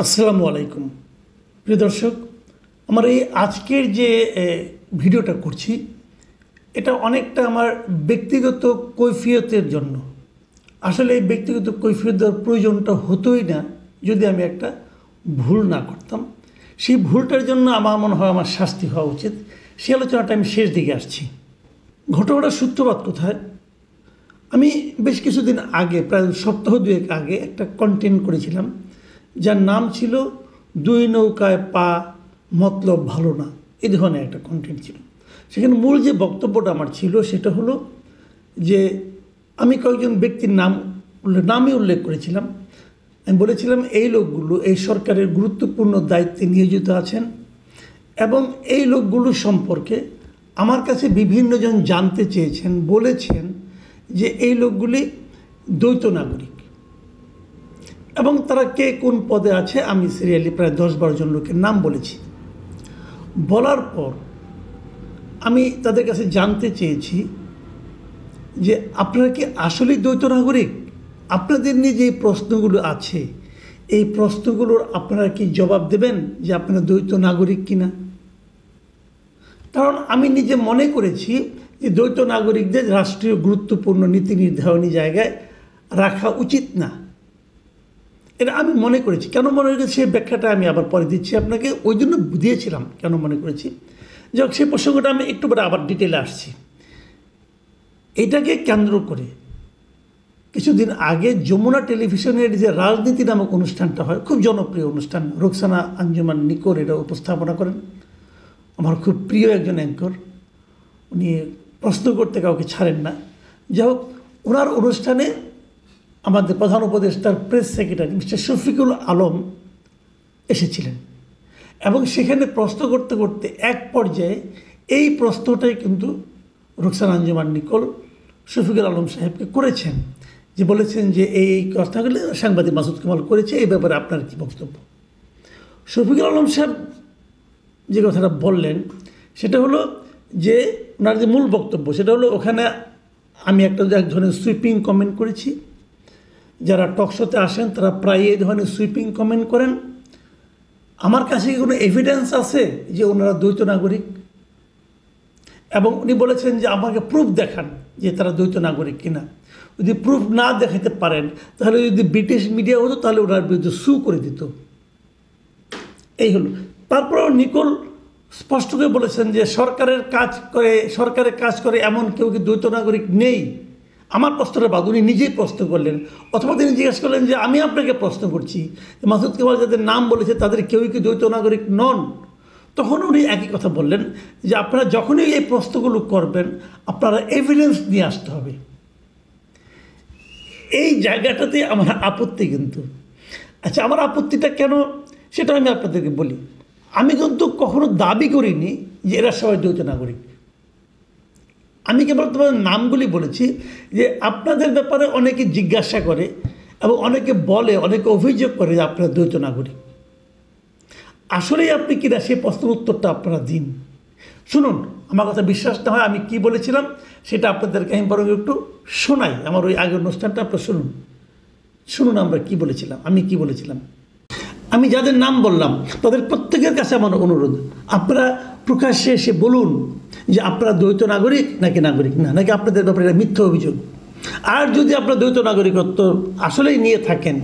আসসালামু আলাইকুম প্রিয় দর্শক, আমার এই আজকের যে ভিডিওটা করছি এটা অনেকটা আমার ব্যক্তিগত কৈফিয়তের জন্য। আসলে এই ব্যক্তিগত কৈফিয়ত দেওয়ার প্রয়োজনটা হতোই না যদি আমি একটা ভুল না করতাম। সেই ভুলটার জন্য আমার মনে হয় আমার শাস্তি হওয়া উচিত। সেই আলোচনাটা আমি শেষ দিকে আসছি। ঘটনাটার সূত্রপাত কোথায়? আমি বেশ কিছুদিন আগে, প্রায় সপ্তাহ দুয়েক আগে একটা কন্টেন্ট করেছিলাম যার নাম ছিল দুই নৌকায় পা মতলব ভালো না, এই ধরনের একটা কন্টেন্ট ছিল। সেখানে মূল যে বক্তব্যটা আমার ছিল সেটা হলো যে আমি কয়েকজন ব্যক্তির নামই উল্লেখ করেছিলাম। আমি বলেছিলাম এই লোকগুলো এই সরকারের গুরুত্বপূর্ণ দায়িত্বে নিয়োজিত আছেন এবং এই লোকগুলো সম্পর্কে আমার কাছে বিভিন্নজন জানতে চেয়েছেন, বলেছেন যে এই লোকগুলি দ্বৈত নাগরিক এবং তারা কে কোন পদে আছে আমি সিরিয়ালি প্রায় 10-12 জন লোকের নাম বলেছি। বলার পর আমি তাদের কাছে জানতে চেয়েছি যে আপনারা কি আসলেই দ্বৈত নাগরিক? আপনাদের নিয়ে যে প্রশ্নগুলো আছে এই প্রশ্নগুলোর আপনারা কি জবাব দেবেন যে আপনারা দ্বৈত নাগরিক কিনা? কারণ আমি নিজে মনে করেছি যে দ্বৈত নাগরিকদের রাষ্ট্রীয় গুরুত্বপূর্ণ নীতি নির্ধারণী জায়গায় রাখা উচিত না। এটা আমি মনে করেছি। কেন মনে করেছি সেই ব্যাখ্যাটা আমি আবার পরে দিচ্ছি আপনাকে। ওই জন্য দিয়েছিলাম কেন মনে করেছি। যাক, সেই প্রসঙ্গটা আমি একটু পরে আবার ডিটেলে আসছি। এটাকে কেন্দ্র করে কিছুদিন আগে যমুনা টেলিভিশনের যে রাজনীতি নামক অনুষ্ঠানটা হয়, খুব জনপ্রিয় অনুষ্ঠান, রোকসানা আঞ্জুমান নিকোর এটা উপস্থাপনা করেন। আমার খুব প্রিয় একজন অ্যাঙ্কর, উনি প্রশ্ন করতে কাউকে ছাড়েন না। যাই হোক, ওনার অনুষ্ঠানে আমাদের প্রধান উপদেষ্টার press secretary mister Shafiqul Alam এসেছিলেন এবং সেখানে প্রশ্ন করতে করতে এক পর্যায়ে এই প্রশ্নটাই কিন্তু রোকসানা আঞ্জুমান নিকোল শফিকুল আলম সাহেবকে করেছেন, যে বলেছেন যে এই কথাগুলো সাংবাদিক মাসুদ কামাল করেছে, এই ব্যাপারে আপনার কী বক্তব্য? শফিকুল আলম সাহেব যে কথাটা বললেন সেটা হলো যে ওনার যে মূল বক্তব্য সেটা হলো ওখানে আমি এক ধরনের সুইপিং কমেন্ট করেছি। যারা টকশোতে আসেন তারা প্রায় এই ধরনের সুইপিং কমেন্ট করেন। আমার কাছে কোনো এভিডেন্স আছে যে ওনারা দ্বৈত নাগরিক? এবং উনি বলেছেন যে আমাকে প্রুফ দেখান যে তারা দ্বৈত নাগরিক কিনা। যদি প্রুফ না দেখাতে পারেন তাহলে যদি ব্রিটিশ মিডিয়া হতো তাহলে ওনার বিরুদ্ধে সু করে দিত। এই হলো। তারপরেও নিকোল স্পষ্ট করে বলেছেন যে সরকারের কাজ করে এমন কেউ কি দ্বৈত নাগরিক নেই। আমার প্রশ্নটা বাদ, উনি নিজেই প্রশ্ন করলেন, অথবা তিনি জিজ্ঞেস করলেন যে আমি আপনাকে প্রশ্ন করছি মাসুদ কামাল যাদের নাম বলেছে তাদের কেউই কি দ্বৈত নাগরিক নন? তখন উনি একই কথা বললেন যে আপনারা যখনই এই প্রশ্নগুলো করবেন আপনারা এভিডেন্স নিয়ে আসতে হবে। এই জায়গাটাতে আমার আপত্তি কিন্তু। আচ্ছা, আমার আপত্তিটা কেন সেটা আমি আপনাদেরকে বলি। আমি কিন্তু কখনো দাবি করিনি যে এরা সবাই দ্বৈত নাগরিক। আমি কেবল তোমাদের নামগুলি বলেছি যে আপনাদের ব্যাপারে অনেকে জিজ্ঞাসা করে এবং অনেকে বলে, অনেকে অভিযোগ করে যে আপনারা দ্বৈত নাগরিক। আসলেই আপনি কিনা সেই প্রশ্নের উত্তরটা আপনারা দিন। শুনুন, আমার কথা বিশ্বাস না হয় আমি কি বলেছিলাম সেটা আপনাদেরকে আমি বরং একটু শোনাই। আমার ওই আগের অনুষ্ঠানটা আপনারা শুনুন আমরা কি বলেছিলাম, আমি কি বলেছিলাম। আমি যাদের নাম বললাম তাদের প্রত্যেকের কাছে আমার অনুরোধ, আপনারা প্রকাশ্যে এসে বলুন যে আপনারা দ্বৈত নাগরিক নাকি নাগরিক না, নাকি আপনাদের ব্যাপারে এটা মিথ্যা অভিযোগ। আর যদি আপনারা দ্বৈত নাগরিকত্ব আসলেই নিয়ে থাকেন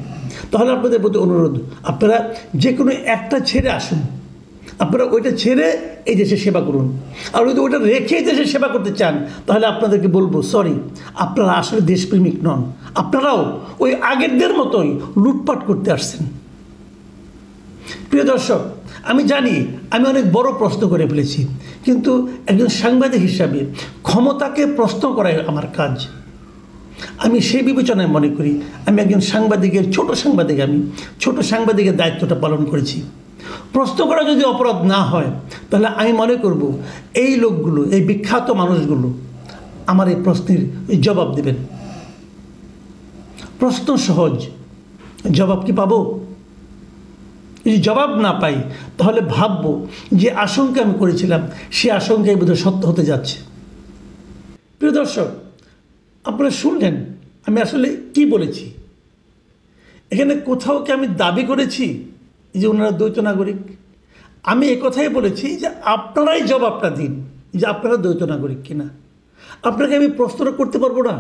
তাহলে আপনাদের প্রতি অনুরোধ, আপনারা যে কোনো একটা ছেড়ে আসুন। আপনারা ওইটা ছেড়ে এই দেশে সেবা করুন। আর যদি ওইটা রেখে দেশে সেবা করতে চান তাহলে আপনাদেরকে বলবো সরি, আপনারা আসলে দেশপ্রেমিক নন। আপনারাও ওই আগেরদের মতোই লুটপাট করতে আসছেন। প্রিয় দর্শক, আমি জানি আমি অনেক বড় প্রশ্ন করে ফেলেছি, কিন্তু একজন সাংবাদিক হিসাবে ক্ষমতাকে প্রশ্ন করাই আমার কাজ। আমি সেই বিবেচনায় মনে করি আমি একজন ছোট সাংবাদিকের দায়িত্বটা পালন করেছি। প্রশ্ন করা যদি অপরাধ না হয় তাহলে আমি মনে করব এই লোকগুলো, এই বিখ্যাত মানুষগুলো আমার এই প্রশ্নের জবাব দেবেন। প্রশ্ন সহজ, জবাব কি পাবো? যদি জবাব না পাই তাহলে ভাববো যে আশঙ্কা আমি করেছিলাম সে আশঙ্কাই বোধহয় সত্য হতে যাচ্ছে। প্রিয় দর্শক, আপনারা শুনলেন আমি আসলে কি বলেছি। এখানে কোথাও কি আমি দাবি করেছি যে ওনারা দ্বৈত নাগরিক। আমি একথাই বলেছি যে আপনারাই জবাবটা দিন যে আপনারা দ্বৈত নাগরিক কিনা। আপনাকে আমি প্রশ্ন করতে পারবো না।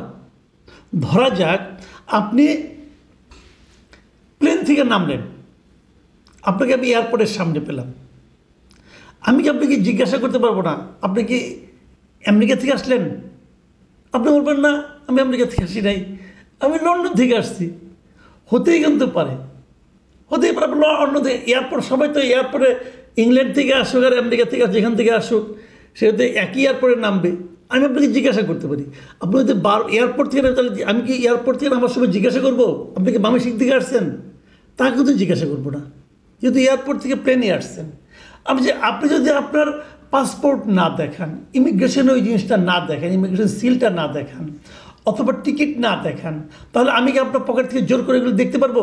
ধরা যাক আপনি প্লেন থেকে নামলেন, আপনাকে আমি এয়ারপোর্টের সামনে পেলাম, আমি কি আপনাকে জিজ্ঞাসা করতে পারবো না আপনি কি আমেরিকা থেকে আসলেন? আপনি বলবেন না আমি আমেরিকা থেকে আসি নাই, আমি লন্ডন থেকে আসছি। হতেই কিন্তু পারে, হতেই পারে অন্য এয়ারপোর্ট, সবাই তো এয়ারপোর্টে ইংল্যান্ড থেকে আসুক আর আমেরিকা থেকে যেখান থেকে আসুক সে হয়তো একই এয়ারপোর্টে নামবে। আমি আপনাকে জিজ্ঞাসা করতে পারি, আপনি যদি এয়ারপোর্ট থেকে তাহলে আমি কি এয়ারপোর্ট থেকে আমার সময় জিজ্ঞাসা করবো আপনি কি মানসিক থেকে আসছেন? তাকে কিন্তু জিজ্ঞাসা করবো না, যেহেতু এয়ারপোর্ট থেকে প্লেনে আসছেন। আপনি যদি আপনার পাসপোর্ট না দেখান, ইমিগ্রেশন ওই জিনিসটা না দেখেন, ইমিগ্রেশন সিলটা না দেখান, অথবা টিকিট না দেখান, তাহলে আমি কি আপনার পকেট থেকে জোর করে এগুলো দেখতে পারবো?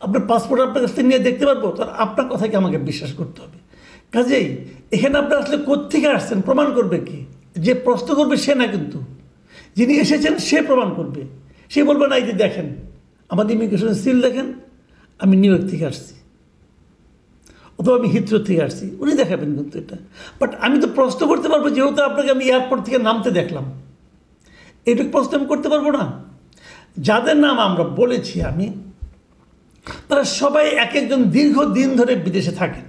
আপনার পাসপোর্ট আপনার কাছ থেকে নিয়ে দেখতে পারবো? তাহলে আপনার কথাকে আমাকে বিশ্বাস করতে হবে। কাজেই এখানে আপনি আসলে কোত্থেকে আসছেন প্রমাণ করবে কি? যে প্রশ্ন করবে সে না, কিন্তু যিনি এসেছেন সে প্রমাণ করবে। সে বলবে না এই যে দেখেন আমাদের ইমিগ্রেশনের সিল দেখেন, আমি নিউ ইয়র্ক থেকে আসছি অথবা আমি হিথ্রো থেকে আসছি, উনি দেখাবেন কিন্তু এটা। বাট আমি তো প্রশ্ন করতে পারবো, যেহেতু আপনাকে আমি এয়ারপোর্ট থেকে নামতে দেখলাম, এইটুকু প্রশ্ন আমি করতে পারবো না? যাদের নাম আমরা বলেছি আমি, তারা সবাই এক একজন দীর্ঘদিন ধরে বিদেশে থাকেন।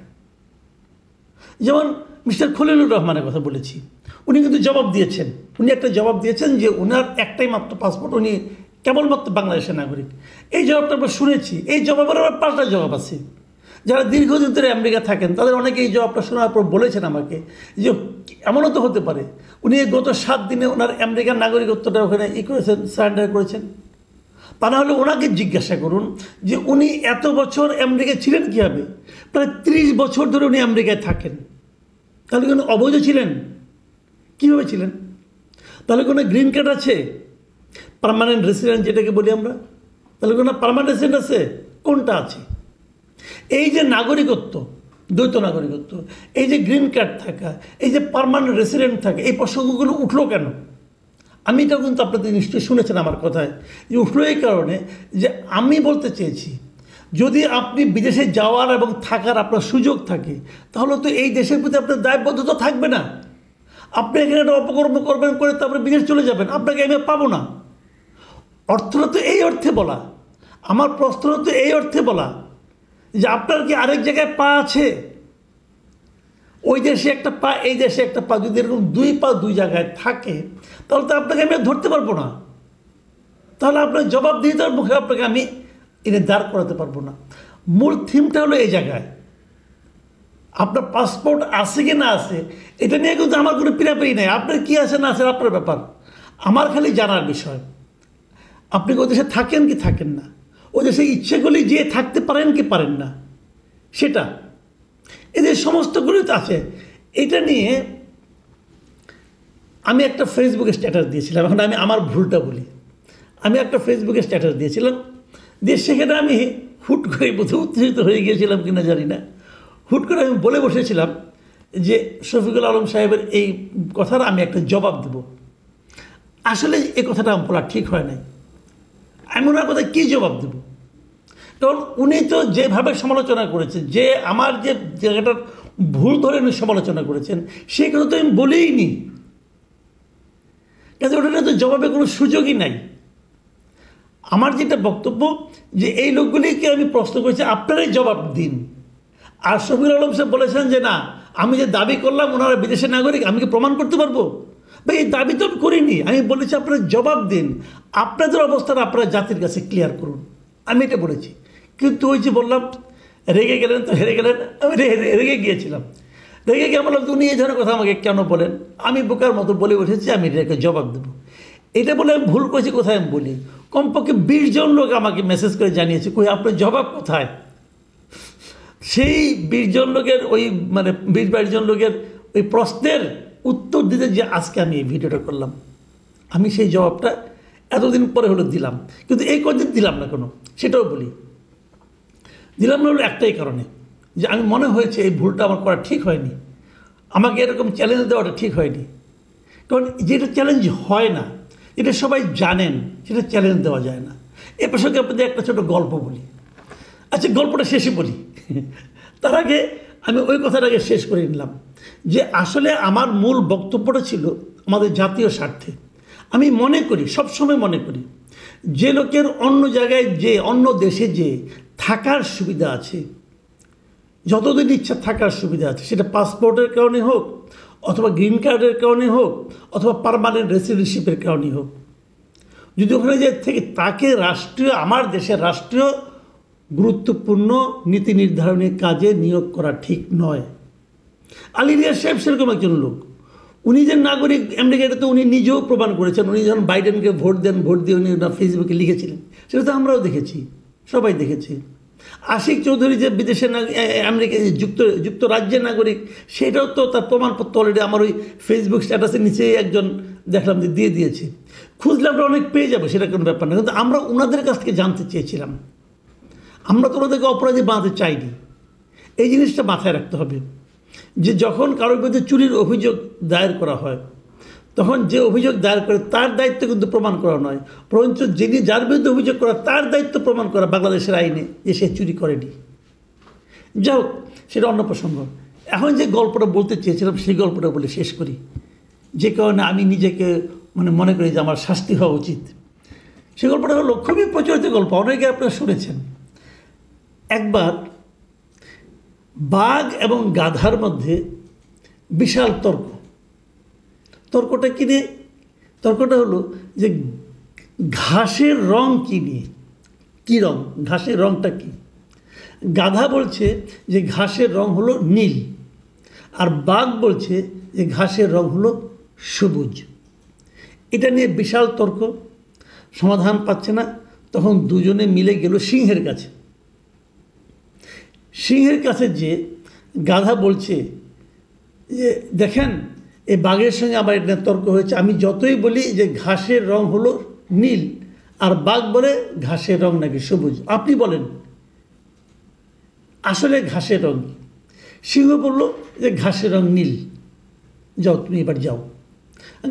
যেমন মিস্টার খলিলুর রহমানের কথা বলেছি, উনি কিন্তু জবাব দিয়েছেন, উনি একটা জবাব দিয়েছেন যে ওনার একটাই মাত্র পাসপোর্ট, উনি কেবলমাত্র বাংলাদেশের নাগরিক। এই জবাবটা আমরা শুনেছি, এই জবাবের আবার পাল্টা জবাব আছে। যারা দীর্ঘদিন ধরে আমেরিকা থাকেন তাদের অনেকে এই জবাবটা শোনার পর বলেছেন আমাকে যে এমনও তো হতে পারে উনি গত 7 দিনে ওনার আমেরিকার নাগরিকত্বটা ওখানে করেছেন, সারেন্ডার করেছেন। তা না হলে ওনাকে জিজ্ঞাসা করুন যে উনি এত বছর আমেরিকায় ছিলেন কীভাবে? প্রায় 30 বছর ধরে উনি আমেরিকায় থাকেন, তাহলে কোনো অবৈধ ছিলেন? কীভাবে ছিলেন? তাহলে কোনো গ্রিন কার্ড আছে, পার্মানেন্ট রেসিডেন্ট যেটাকে বলি আমরা, তাহলে কোনো পার্মানেন্ট রেসিডেন্ট আছে? কোনটা আছে? এই যে নাগরিকত্ব, দ্বৈত নাগরিকত্ব, এই যে গ্রিন কার্ড থাকা, এই যে পার্মানেন্ট রেসিডেন্ট থাকা, এই প্রসঙ্গগুলো উঠলো কেন? আমি এটা কিন্তু আপনাদের নিশ্চয়ই শুনেছেন আমার কথায়, যে উঠলো এই কারণে যে আমি বলতে চেয়েছি যদি আপনি বিদেশে যাওয়ার এবং থাকার আপনার সুযোগ থাকে, তাহলে তো এই দেশের প্রতি আপনার দায়বদ্ধতা থাকবে না। আপনি এখানে একটা অপকর্ম করবেন, করে তারপরে বিদেশ চলে যাবেন, আপনাকে আমি পাবো না। অর্থটা তো এই অর্থে বলা, আমার প্রশ্ন তো এই অর্থে বলা যে আপনার কি আরেক জায়গায় পা আছে? ওই দেশে একটা পা, এই দেশে একটা পা, যদি এরকম 2 পা 2 জায়গায় থাকে তাহলে তো আপনাকে আমি ধরতে পারবো না। তাহলে আপনার জবাব দিয়ে তার মুখে আপনাকে আমি এনে দাঁড় করাতে পারবো না। মূল থিমটা হলো এই জায়গায়, আপনার পাসপোর্ট আছে কি না আছে এটা নিয়ে কিন্তু আমার কোনো পিড়াপিড়ি নেই। আপনার কী আছে না আছে আপনার ব্যাপার, আমার খালি জানার বিষয় আপনি ওই দেশে থাকেন কি থাকেন না, ওই দেশে ইচ্ছে করলে যেয়ে থাকতে পারেন কি পারেন না, সেটা এদের সমস্তগুলোই তো আছে। এটা নিয়ে আমি একটা ফেসবুকে স্ট্যাটাস দিয়েছিলাম। এখন আমি আমার ভুলটা বলি, আমি একটা ফেসবুকে স্ট্যাটাস দিয়েছিলাম, দিয়ে সেখানে আমি হুট করে বোধহয় উত্তেজিত হয়ে গিয়েছিলাম কিনা জানি না, হুট করে আমি বলে বসেছিলাম যে শফিকুল আলম সাহেবের এই কথার আমি একটা জবাব দেব। আসলে এই কথাটা আমার বলা ঠিক হয় নাই। আমি ওনার কথা কী জবাব দেব? কারণ উনি তো যেভাবে সমালোচনা করেছেন, যে আমার যে জায়গাটার ভুল ধরে উনি সমালোচনা করেছেন, সেই কথা তো আমি বলেই নি। কাজে ওটা তো জবাবে কোনো সুযোগই নাই। আমার যেটা বক্তব্য যে এই লোকগুলিকে আমি প্রশ্ন করেছি, আপনারাই জবাব দিন। আর শফিকুল আলম সাহেব বলেছেন যে না, আমি যে দাবি করলাম ওনারা বিদেশের নাগরিক, আমি কি প্রমাণ করতে পারবো? ভাই এই দাবি তো আমি করিনি, আমি বলেছি আপনারা জবাব দিন, আপনাদের অবস্থান আপনারা জাতির কাছে ক্লিয়ার করুন, আমি এটা বলেছি। কিন্তু ওই যে বললাম রেগে গেলেন তো হেরে গেলেন, আমি রেগে গিয়েছিলাম। রেগে গিয়ে বললাম উনি এই ধরনের কথা আমাকে কেন বলেন? আমি বোকার মতো বলে উঠেছি, আমি এটাকে জবাব দেবো। এটা বলে আমি ভুল করেছি কোথায় আমি বলি, কমপক্ষে 20 জন লোক আমাকে মেসেজ করে জানিয়েছে কই আপনার জবাব কোথায়। সেই 20 জন লোকের ওই 20-22 জন লোকের ওই প্রশ্নের উত্তর দিতে যে আজকে আমি এই ভিডিওটা করলাম, আমি সেই জবাবটা এতদিন পরে হলো দিলাম। কিন্তু এই কদিন দিলাম না কোনো, সেটাও বলি। দিলাম না হলো একটাই কারণে, যে আমি মনে হয়েছে এই ভুলটা আমার করা ঠিক হয়নি, আমাকে এরকম চ্যালেঞ্জ দেওয়াটা ঠিক হয়নি। কারণ যেটা চ্যালেঞ্জ হয় না, এটা সবাই জানেন, সেটা চ্যালেঞ্জ দেওয়া যায় না। এ প্রসঙ্গে আপনাদের একটা ছোটো গল্প বলি। আচ্ছা, গল্পটা শেষে বলি। তার আগে আমি ওই কথাটাকে শেষ করে নিলাম যে আসলে আমার মূল বক্তব্যটা ছিল আমাদের জাতীয় স্বার্থে। আমি মনে করি, সবসময় মনে করি, যে লোকের অন্য জায়গায় যে অন্য দেশে যে থাকার সুবিধা আছে, যতদিন ইচ্ছা থাকার সুবিধা আছে, সেটা পাসপোর্টের কারণে হোক, অথবা গ্রিন কার্ডের কারণে হোক, অথবা পার্মানেন্ট রেসিডেন্সিপের কারণে হোক, যদি ওখানে যে থেকে তাকে রাষ্ট্রীয়, আমার দেশের রাষ্ট্রীয় গুরুত্বপূর্ণ নীতি নির্ধারণের কাজে নিয়োগ করা ঠিক নয়। আলী রিয়াজ সাহেব সেরকম একজন লোক। উনি যে নাগরিক আমেরিকাতে, তো উনি নিজেও প্রমাণ করেছেন। উনি যখন বাইডেনকে ভোট দেন, ভোট দিয়ে উনি ফেসবুকে লিখেছিলেন, সেটা তো আমরাও দেখেছি, সবাই দেখেছি। আশিক চৌধুরী যে বিদেশের আমেরিকা যুক্তরাজ্যের নাগরিক, সেটাও তো তার প্রমাণপত্র অলরেডি আমার ওই ফেসবুক স্ট্যাটাসের নিচে একজন দেখলাম যে দিয়ে দিয়েছে। খুঁজলে আমরা অনেক পেয়ে যাবো, সেটা কোনো ব্যাপার না। কিন্তু আমরা ওনাদের কাছ থেকে জানতে চেয়েছিলাম, আমরা তো ওনাদেরকে অপরাধী বানাতে চাইনি। এই জিনিসটা মাথায় রাখতে হবে যে যখন কারোর বিরুদ্ধে চুরির অভিযোগ দায়ের করা হয়, তখন যে অভিযোগ দায়ের করে তার দায়িত্ব কিন্তু প্রমাণ করা নয়, বরঞ্চ যিনি যার বিরুদ্ধে অভিযোগ করা তার দায়িত্ব প্রমাণ করা বাংলাদেশের আইনে যে সে চুরি করেনি। যাই হোক, সেটা অন্য প্রসঙ্গ। এখন যে গল্পটা বলতে চেয়েছিলাম সেই গল্পটা বলে শেষ করি, যে কারণে আমি নিজেকে মনে করি যে আমার শাস্তি হওয়া উচিত। সেই গল্পটা হলো খুবই প্রচলিত গল্প, অনেকে আপনারা শুনেছেন। একবার বাঘ এবং গাধার মধ্যে বিশাল তর্কটা কি নিয়ে? তর্কটা হলো যে ঘাসের রং কী নিয়ে, কী রং, ঘাসের রংটা কী। গাধা বলছে যে ঘাসের রং হলো নীল, আর বাঘ বলছে যে ঘাসের রং হলো সবুজ। এটা নিয়ে বিশাল তর্ক, সমাধান পাচ্ছে না। তখন দুজনে মিলে গেল সিংহের কাছে। সিংহের কাছে যে গাধা বলছে যে দেখেন, এই বাঘের সঙ্গে আমার এটা তর্ক হয়েছে, আমি যতই বলি যে ঘাসের রং হলো নীল, আর বাঘ বলে ঘাসের রং নাকি সবুজ, আপনি বলেন আসলে ঘাসের রং। সিংহ বলল যে ঘাসের রং নীল, যাও তুমি এবার যাও।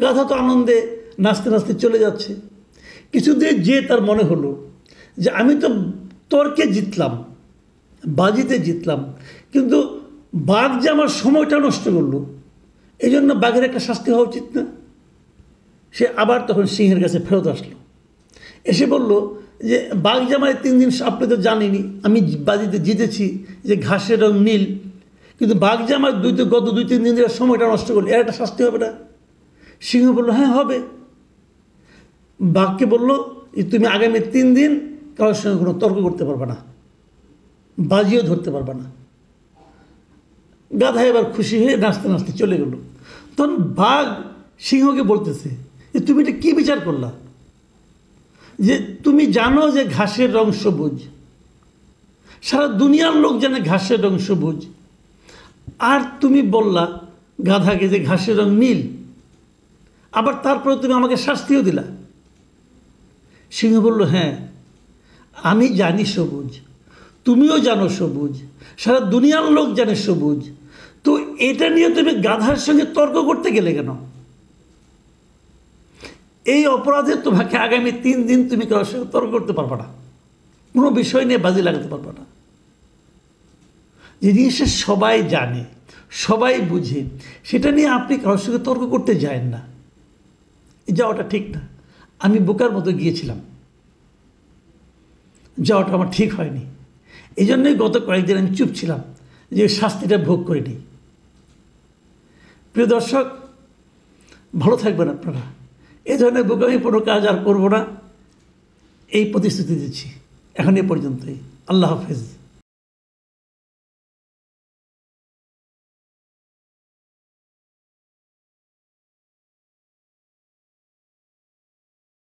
গাধা তো আনন্দে নাচতে নাচতে চলে যাচ্ছে। কিছুদিন যে তার মনে হলো যে আমি তো তর্কে জিতলাম, বাজিতে জিতলাম, কিন্তু বাঘ যে আমার সময়টা নষ্ট করলো, এই জন্য বাঘের একটা শাস্তি হওয়া উচিত না? সে আবার তখন সিংহের কাছে ফেরত আসলো, এসে বলল যে বাঘ যে আমার 3 দিন, আপনি তো জানেনই আমি বাজিতে জিতেছি যে ঘাসের রং নীল, কিন্তু বাঘ যে আমার গত 2-3 দিন ধরে সময়টা নষ্ট করলো, এর একটা শাস্তি হবে না? সিংহ বলল হ্যাঁ হবে। বাঘকে বলল যে তুমি আগামী 3 দিন কারোর সঙ্গে কোনো তর্ক করতে পারবে না, বাজিও ধরতে পারবে না। গাধা এবার খুশি হয়ে নাচতে নাচতে চলে গেল। তখন বাঘ সিংহকে বলতেছে যে তুমি এটা কী বিচার করলা, যে তুমি জানো যে ঘাসের রং সবুজ, সারা দুনিয়ার লোক জানে ঘাসের রং সবুজ, আর তুমি বললা গাধাকে যে ঘাসের রং নীল, আবার তারপরে তুমি আমাকে শাস্তিও দিলা। সিংহ বলল হ্যাঁ আমি জানি সবুজ, তুমিও জানো সবুজ, সারা দুনিয়ার লোক জানে সবুজ, তো এটা নিয়ে তুমি গাধার সঙ্গে তর্ক করতে গেলে কেন? এই অপরাধে তোমাকে আগামী 3 দিন তুমি কারোর সঙ্গে তর্ক করতে পারবে না, কোনো বিষয় নিয়ে বাজি লাগাতে পারবে না। যে জিনিসটা সবাই জানে, সবাই বুঝে, সেটা নিয়ে আপনি কারোর সঙ্গে তর্ক করতে যায়েন না, যাওয়াটা ঠিক না। আমি বোকার মতো গিয়েছিলাম, যাওয়াটা আমার ঠিক হয়নি। এই জন্যই গত কয়েকদিন আমি চুপ ছিলাম, যে শাস্তিটা ভোগ করে নিই। প্রিয় দর্শক, ভালো থাকবেন আপনারা। এই ধরনের বোকামিপূর্ণ কাজ আর করবো না, এই প্রতিশ্রুতি দিচ্ছি। এখন এ পর্যন্তই। আল্লাহ হাফেজ।